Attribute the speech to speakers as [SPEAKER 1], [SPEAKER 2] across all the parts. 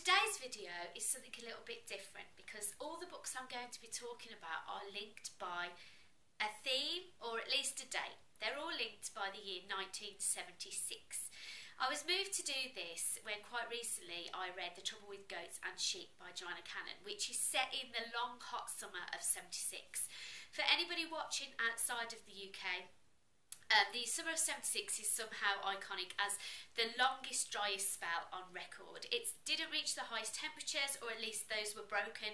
[SPEAKER 1] Today's video is something a little bit different because all the books I'm going to be talking about are linked by a theme or at least a date. They're all linked by the year 1976. I was moved to do this when quite recently I read The Trouble with Goats and Sheep by Joanna, which is set in the long hot summer of 76. For anybody watching outside of the UK, the summer of 76 is somehow iconic as the longest, driest spell on record. It didn't reach the highest temperatures, or at least those were broken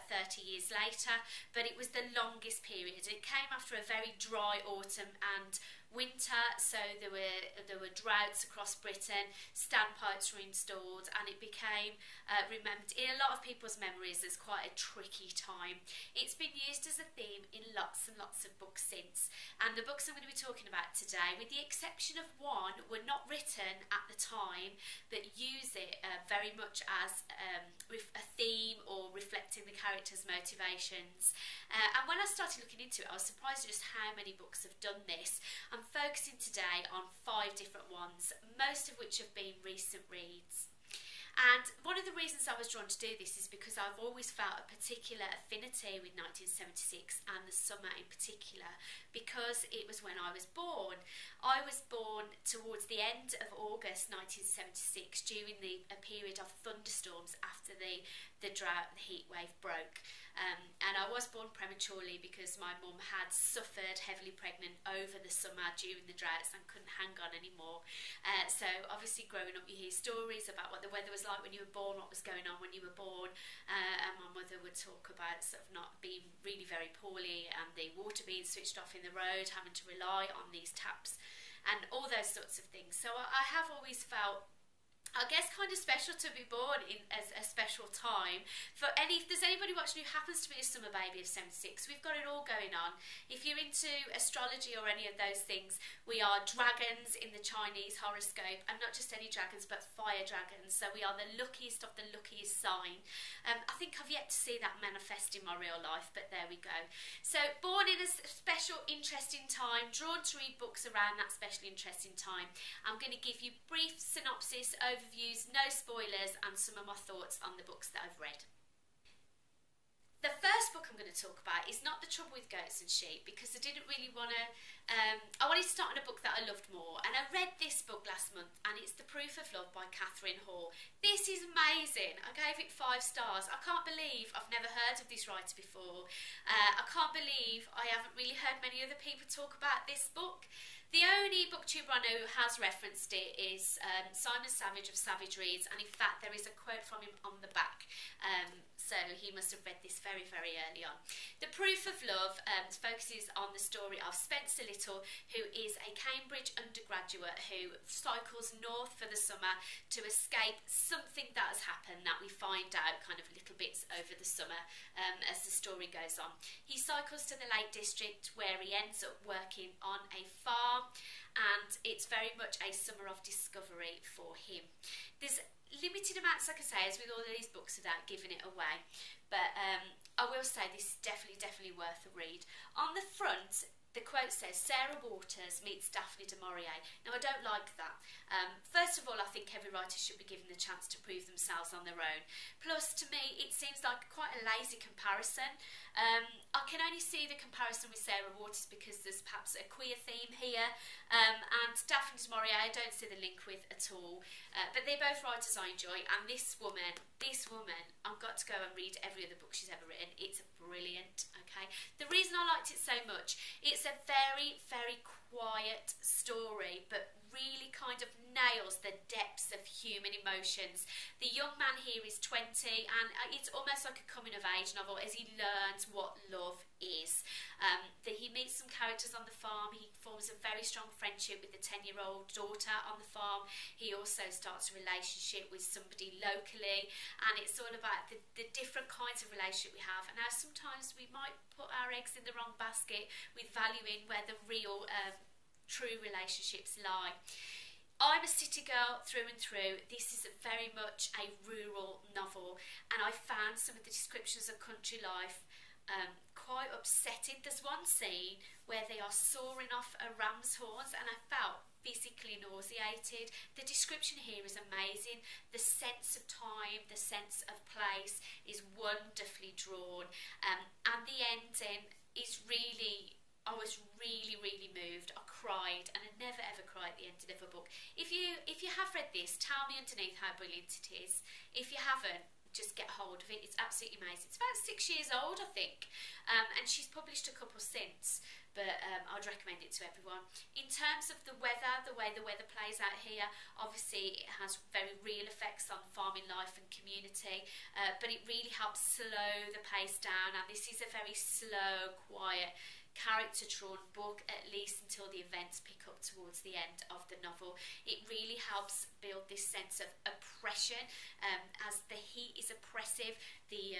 [SPEAKER 1] 30 years later, but it was the longest period. It came after a very dry autumn and winter, so there were droughts across Britain, standpipes were installed, and it became remembered in a lot of people's memories as quite a tricky time. It's been used as a theme in lots and lots of books since, and the books I'm going to be talking about today, with the exception of one, were not written at the time but use it very much as a theme or reflecting the characters' motivations. And when I started looking into it, I was surprised at just how many books have done this. I'm focusing today on 5 different ones, most of which have been recent reads. And one of the reasons I was drawn to do this is because I've always felt a particular affinity with 1976 and the summer in particular, because it was when I was born. I was born towards the end of August 1976 during a period of thunderstorms after the drought and the heat wave broke. And I was born prematurely because my mum had suffered heavily pregnant over the summer during the droughts and couldn't hang on anymore. So obviously growing up you hear stories about what the weather was like when you were born, what was going on when you were born, and my mother would talk about sort of not being really very poorly and the water being switched off in the road, having to rely on these taps and all those sorts of things. So I have always felt, I guess, kind of special to be born in as a special time. If there's anybody watching who happens to be a summer baby of 76, we've got it all going on. If you're into astrology or any of those things, we are dragons in the Chinese horoscope, and not just any dragons but fire dragons, so we are the luckiest of the luckiest sign. I think I've yet to see that manifest in my real life, but there we go. So born in a special interesting time, drawn to read books around that special interesting time. I'm going to give you brief synopsis, overviews, no spoilers, and some of my thoughts on the books that I've read. The first book I'm going to talk about is not The Trouble with Goats and Sheep, because I didn't really want to, I wanted to start on a book that I loved more, and I read this book last month, and it's The Proof of Love by Catherine Hall. This is amazing. I gave it 5 stars. I can't believe I've never heard of this writer before. I can't believe I haven't really heard many other people talk about this book. The only booktuber I know who has referenced it is Simon Savage of Savage Reads, and in fact there is a quote from him on the back, so he must have read this very, very early on. The Proof of Love focuses on the story of Spencer Little, who is a Cambridge undergraduate who cycles north for the summer to escape something that has happened that we find out kind of little bits over the summer as the story goes on. He cycles to the Lake District where he ends up working on a farm, and it's very much a summer of discovery for him. There's limited amounts, like I say, as with all of these books, without giving it away, but I will say this is definitely worth a read. On the front, the quote says, Sarah Waters meets Daphne du Maurier. Now, I don't like that. First of all, I think every writer should be given the chance to prove themselves on their own. Plus, to me, it seems like quite a lazy comparison. I can only see the comparison with Sarah Waters because there's perhaps a queer theme here, and Daphne du Maurier I don't see the link with at all. But they're both writers I enjoy, and this woman, I've got to go and read every other book she's ever written. It's brilliant, okay? The reason I liked it so much, it's a very, very quiet story, but really kind of nails the depths of human emotions. The young man here is 20, and it's almost like a coming of age novel as he learns what love is. He meets some characters on the farm. He forms a very strong friendship with the 10-year-old daughter on the farm. He also starts a relationship with somebody locally, and it's all about the different kinds of relationship we have, and how sometimes we might put our eggs in the wrong basket with valuing where the real true relationships lie. I'm a city girl through and through. This is very much a rural novel, and I found some of the descriptions of country life quite upsetting. There's one scene where they are sawing off a ram's horns, and I felt physically nauseated. The description here is amazing. The sense of time, the sense of place is wonderfully drawn, and the ending is really, I was really moved. I cried, and I never ever cry at the end of a book. If you have read this, tell me underneath how brilliant it is. If you haven't, just get hold of it. It's absolutely amazing. It's about 6 years old, I think, and she's published a couple since, but I'd recommend it to everyone. In terms of the weather, the way the weather plays out here, obviously it has very real effects on farming life and community, but it really helps slow the pace down, and this is a very slow, quiet, character-drawn book, at least until the events pick up towards the end of the novel. It really helps build this sense of oppression, as the heat is oppressive. The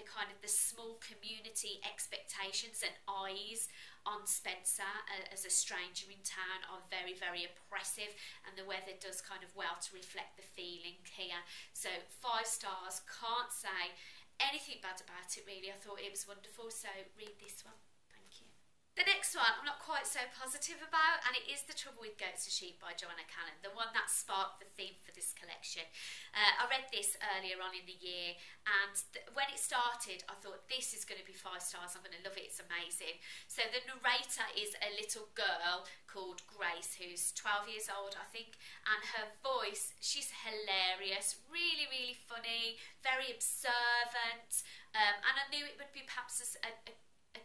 [SPEAKER 1] kind of the small community expectations and eyes on Spencer as a stranger in town are very oppressive, and the weather does kind of well to reflect the feeling here. So 5 stars, can't say anything bad about it really. I thought it was wonderful, so read this one. Thank you. The next one I'm not quite so positive about, and it is The Trouble with Goats and Sheep by Joanna, the one that sparked the theme for this collection. I read this earlier on in the year, and when it started I thought this is going to be 5 stars, I'm going to love it, it's amazing. So the narrator is a little girl called Grace, who's 12 years old I think, and her voice, she's hilarious, really funny, very observant, and I knew it would be perhaps a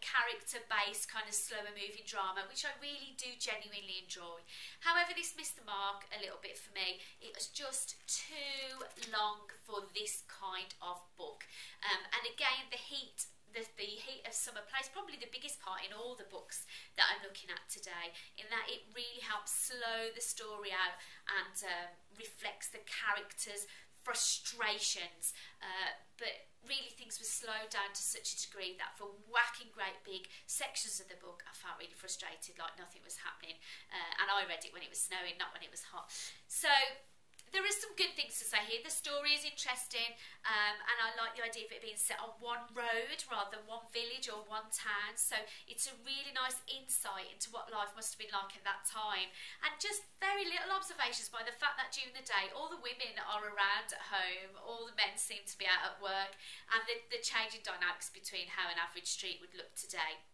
[SPEAKER 1] character-based kind of slower moving drama, which I really do genuinely enjoy. However, this missed the mark a little bit for me. It was just too long for this kind of book, and again the heat of summer plays probably the biggest part in all the books that I'm looking at today, in that it really helps slow the story out and reflects the characters' frustrations, but really things were slowed down to such a degree that for whacking great big sections of the book I felt really frustrated, like nothing was happening, and I read it when it was snowing, not when it was hot. So there is some good things to say here. The story is interesting, and I like the idea of it being set on one road rather than one village or one town, so it's a really nice insight into what life must have been like at that time, and just very little observations by the fact that during the day all the women are around at home, all the men seem to be out at work, and the changing dynamics between how an average street would look today.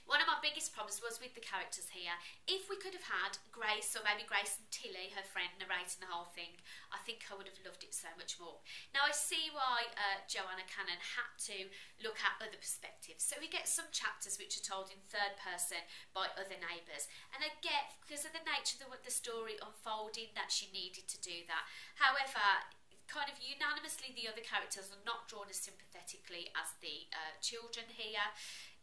[SPEAKER 1] One of my biggest problems was with the characters here. If we could have had Grace, or maybe Grace and Tilly, her friend, narrating the whole thing, I think I would have loved it so much more. Now I see why Joanna had to look at other perspectives. So we get some chapters which are told in third person by other neighbours, and I get, because of the nature of the story unfolding, that she needed to do that. However, kind of unanimously the other characters are not drawn as sympathetically as the children here.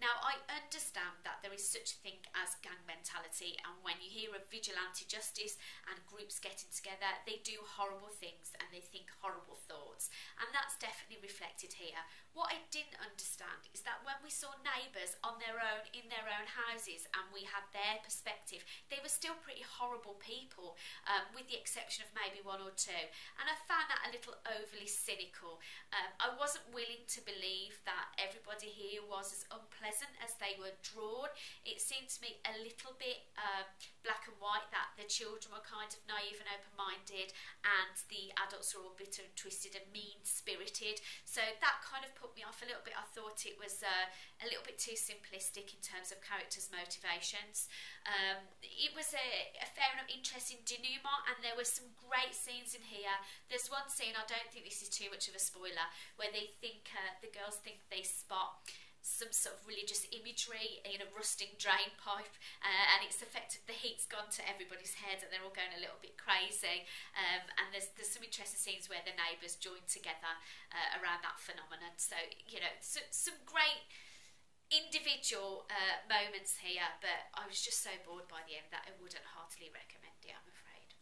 [SPEAKER 1] Now, I understand that there is such a thing as gang mentality, and when you hear of vigilante justice and groups getting together, they do horrible things and they think horrible thoughts, and that's definitely reflected here. What I didn't understand is that when we saw neighbours on their own, in their own houses, and we had their perspective, they were still pretty horrible people, with the exception of maybe 1 or 2, and I found that a little overly cynical. I wasn't willing to believe that everybody here was as unpleasant as they were drawn. It seemed to me a little bit black and white, that the children were kind of naive and open-minded, and the adults were all bitter and twisted and mean-spirited. So that kind of put me off a little bit. I thought it was a little bit too simplistic in terms of characters' motivations. It was a fair enough interesting denouement, and there were some great scenes in here. There's one scene, I don't think this is too much of a spoiler, where they think, the girls think they spot some sort of religious imagery in a rusting drain pipe, and it's effective, the heat's gone to everybody's head and they're all going a little bit crazy, and there's some interesting scenes where the neighbours join together around that phenomenon. So, you know, some great individual moments here, but I was just so bored by the end that I wouldn't heartily recommend it, I'm afraid.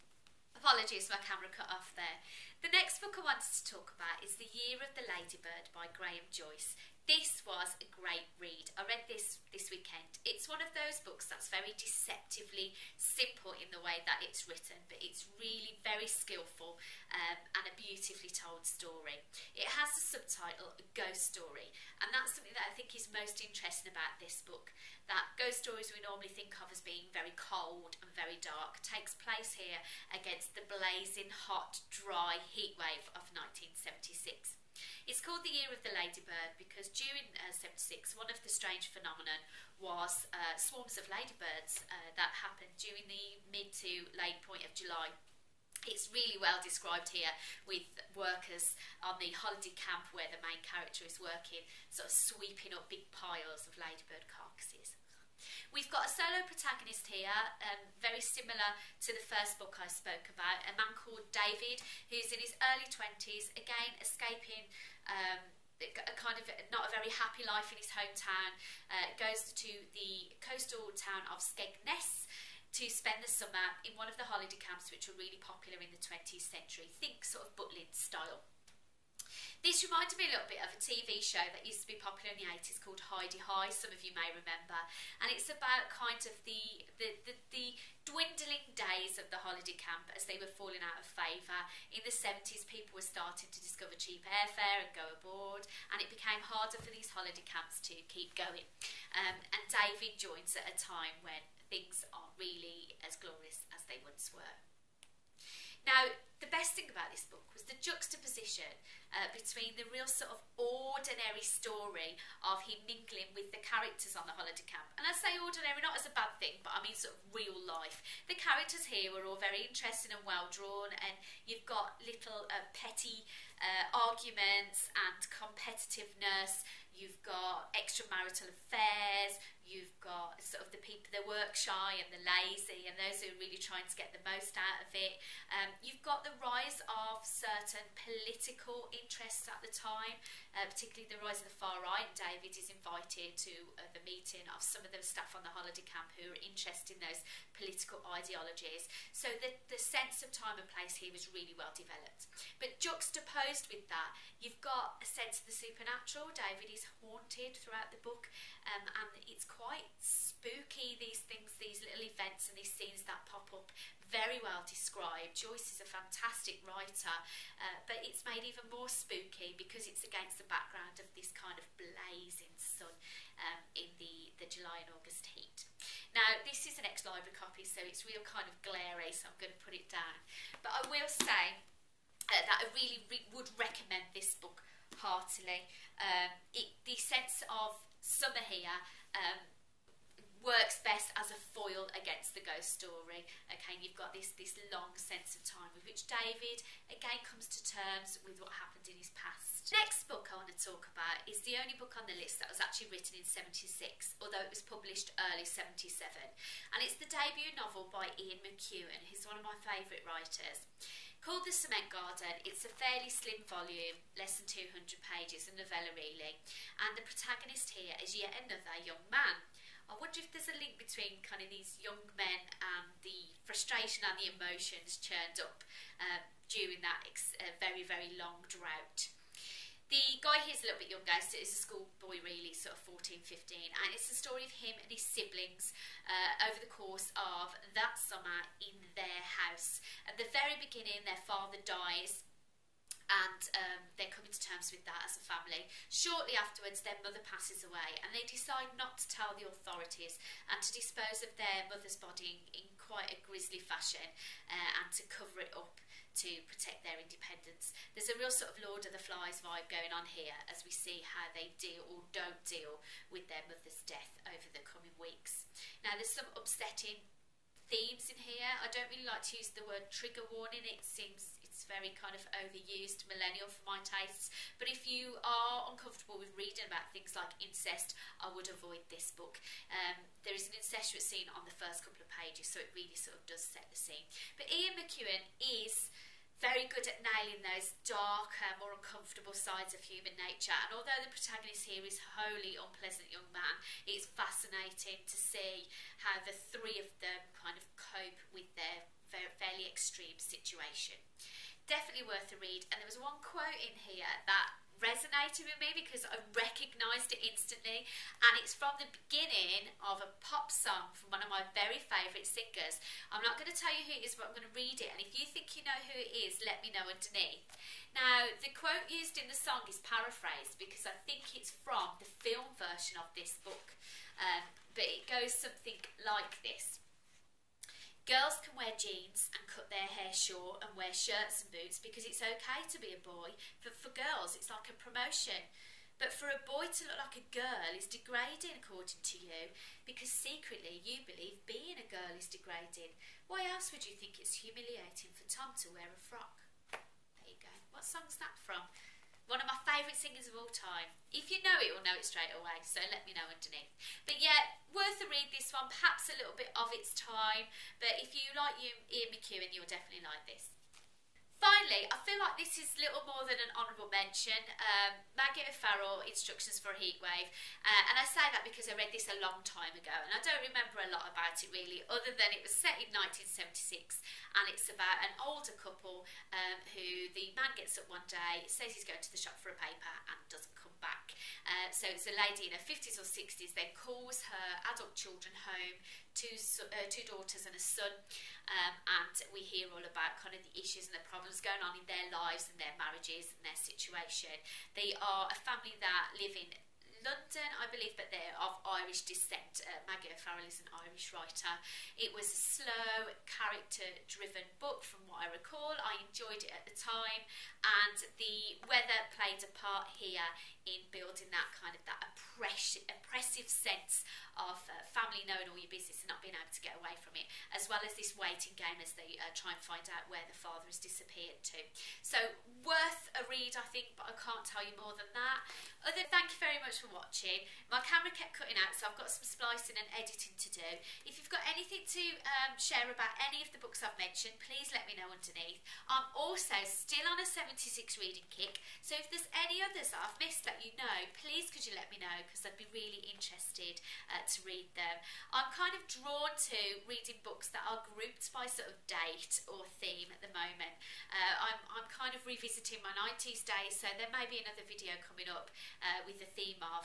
[SPEAKER 1] Apologies, my camera cut off there. The next book I wanted to talk about is The Year of the Ladybird by Joyce. This was a great read. I read this weekend. It's one of those books that's very deceptively simple in the way that it's written, but it's really very skillful and a beautifully told story. It has the subtitle Ghost Story, and that's something that I think is most interesting about this book. That ghost stories we normally think of as being very cold and very dark takes place here against the blazing hot, dry heatwave of 1976. It's called the Year of the Ladybird because during 76, one of the strange phenomenon was swarms of ladybirds that happened during the mid to late point of July. It's really well described here with workers on the holiday camp where the main character is working, sort of sweeping up big piles of ladybird carcasses. We've got a solo protagonist here, very similar to the first book I spoke about, a man called David, who's in his early 20s, again escaping a kind of not a very happy life in his hometown, goes to the coastal town of Skegness to spend the summer in one of the holiday camps which were really popular in the 20th century, think sort of Butlin style. This reminded me a little bit of a TV show that used to be popular in the 80s called Heidi High, some of you may remember, and it's about kind of the dwindling days of the holiday camp as they were falling out of favour. In the 70s, people were starting to discover cheap airfare and go aboard, and it became harder for these holiday camps to keep going. And David joins at a time when things aren't really as glorious as they once were. Now, the best thing about this book was the juxtaposition between the real sort of ordinary story of him mingling with the characters on the holiday camp. And I say ordinary not as a bad thing, but I mean sort of real life. The characters here were all very interesting and well drawn, and you've got little petty arguments and competitiveness. You've got extramarital affairs, you've got sort of the people that work shy and the lazy and those who are really trying to get the most out of it. You've got the rise of certain political interests at the time, particularly the rise of the far right. David is invited to the meeting of some of the staff on the holiday camp who are interested in those political ideologies. So the sense of time and place here is really well developed. But juxtaposed with that, you've got a sense of the supernatural. David is haunted throughout the book, and it's quite spooky, these things, these little events and these scenes that pop up, very well described. Joyce is a fantastic writer, but it's made even more spooky because it's against the background of this kind of blazing sun in the July and August heat. Now, this is an ex-library copy, so it's real kind of glary, so I'm going to put it down. But I will say that I really would recommend this book heartily. The sense of summer here works best as a foil against the ghost story. Okay, and you've got this long sense of time with which David again comes to terms with what happened in his past. Next book I want to talk about is the only book on the list that was actually written in 76, although it was published early 77, and it's the debut novel by McKewan, who's one of my favourite writers. Called The Cement Garden, it's a fairly slim volume, less than 200 pages, a novella really, and the protagonist here is yet another young man. I wonder if there's a link between kind of these young men and the frustration and the emotions churned up during that very, very long drought. The guy here is a little bit younger, so it's a schoolboy really, sort of 14, 15, and it's the story of him and his siblings over the course of that summer in their house. At the very beginning, their father dies, and they're coming to terms with that as a family. Shortly afterwards, their mother passes away, and they decide not to tell the authorities and to dispose of their mother's body in quite a grisly fashion and to cover it up to protect their independence. There's a real sort of Lord of the Flies vibe going on here as we see how they deal or don't deal with their mother's death over the coming weeks. Now, there's some upsetting themes in here. I don't really like to use the word trigger warning. It seems it's very kind of overused, millennial for my tastes. But if you are uncomfortable with reading about things like incest, I would avoid this book. There is an incestuous scene on the first couple of pages, so it really sort of does set the scene. But McKewan is very good at nailing those darker, more uncomfortable sides of human nature. And although the protagonist here is a wholly unpleasant young man, it's fascinating to see how the three of them kind of cope with their fairly extreme situation. Definitely worth a read. And there was one quote in here that resonated with me because I recognised it instantly, and it's from the beginning of a pop song from one of my very favourite singers. I'm not going to tell you who it is, but I'm going to read it, and if you think you know who it is, let me know underneath. Now, the quote used in the song is paraphrased because I think it's from the film version of this book, but it goes something like this. Girls can wear jeans and cut their hair short and wear shirts and boots because it's okay to be a boy. For girls, it's like a promotion. But for a boy to look like a girl is degrading according to you, because secretly you believe being a girl is degrading. Why else would you think it's humiliating for Tom to wear a frock? There you go. What song's that from? One of my favourite singers of all time. If you know it, you'll know it straight away, so let me know underneath. But yeah, worth a read, this one, perhaps a little bit of its time, but if you like Ian McKewan, you'll definitely like this. Finally, I feel like this is little more than an honourable mention. Maggie Instructions for a Heatwave. And I say that because I read this a long time ago and I don't remember a lot about it really, other than it was set in 1976 and it's about an older couple who the man gets up one day, says he's going to the shop for a paper and doesn't come back. So it's a lady in her 50s or 60s, then calls her adult children home, two daughters and a son, and we hear all about kind of the issues and the problems going on in their lives and their marriages and their situation. They are a family that live in London, I believe, but they're of Irish descent. Maggie is an Irish writer. It was a slow, character-driven book from what I recall. I enjoyed it at the time, and the weather played a part here in building that kind of that oppressive sense of family knowing all your business and not being able to get away from it, as well as this waiting game as they try and find out where the father has disappeared to. So worth a read, I think, but I can't tell you more than that. Thank you very much for watching. My camera kept cutting out, so I've got some splicing and editing to do. If you've got anything to share about any of the books I've mentioned, please let me know underneath. I'm also still on a 76 reading kick, so if there's any others that I've missed that you know, please could you let me know, because I'd be really interested to read them. I'm kind of drawn to reading books that are grouped by sort of date or theme at the moment. I'm kind of revisiting my 90s days, so there may be another video coming up with the theme of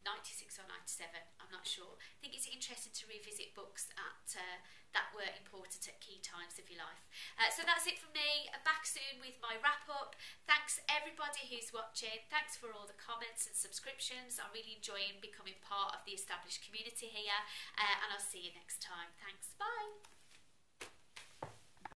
[SPEAKER 1] 96 or 97, I'm not sure. I think it's interesting to revisit books that were important at key times of your life. So that's it from me. Back soon with my wrap up. Thanks everybody who's watching. Thanks for all the comments and subscriptions. I'm really enjoying becoming part of the established community here, and I'll see you next time. Thanks, bye.